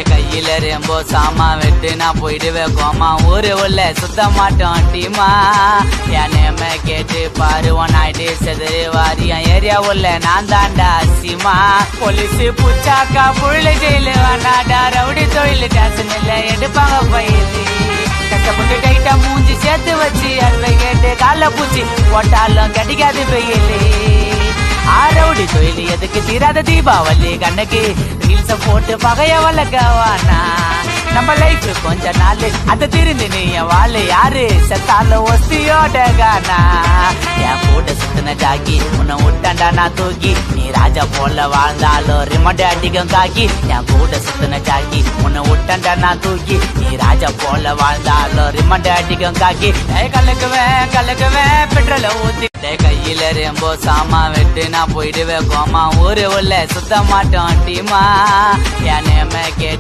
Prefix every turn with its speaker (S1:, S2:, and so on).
S1: கையில ரெம்போ சாமா வெட்டு நான் போயிடுவேன் கோமா ஊரு உள்ள சுத்த மாட்டோம் டீமா என் நேம கேட்டு பாருவான் ஆயிட்டு செதறு வாரியம் ஏரியா உள்ள நான் தாண்டா சீமா போலீஸ் புச்சாக்கா புள்ள ஜெயிலு வேணாடா ரவுடி தொழில் டேஷன் இல்ல எடுப்பாங்க பயிலி கஷ்டப்பட்டு டைட்டா மூஞ்சி சேர்த்து வச்சு அறுவை கேட்டு கால பூச்சி போட்டாலும் கிடைக்காது பெயிலி ஆரவுடி தொழில் எதுக்கு தீராத தீபாவளி கண்ணுக்கு ரீல்ஸ போட்டு பகைய வளர்க்கவானா நம்ம லைஃப் கொஞ்ச நாள் அதை திருந்து நீ என் வாழ யாரு செத்தால ஒஸ்தியோட கானா என் கூட சுத்தின ஜாக்கி உன்னை விட்டாண்டா நான் தூக்கி நீ ராஜா போல வாழ்ந்தாலும் ரிமோட் அடிக்கும் காக்கி என் கூட சுத்தின ஜாக்கி உன்னை விட்டாண்டா நான் தூக்கி நீ ராஜா போல வாழ்ந்தாலும் ரிமோட் அடிக்கும் காக்கி கலக்குவேன் பெட்ரோல ஊத்தி கையில ரெம்போ சாமா வெட்டு நான் போயிடுவேன் கோமா ஊரு உள்ள சுத்த மாட்டோம் டீமா என் நேம கேட்டு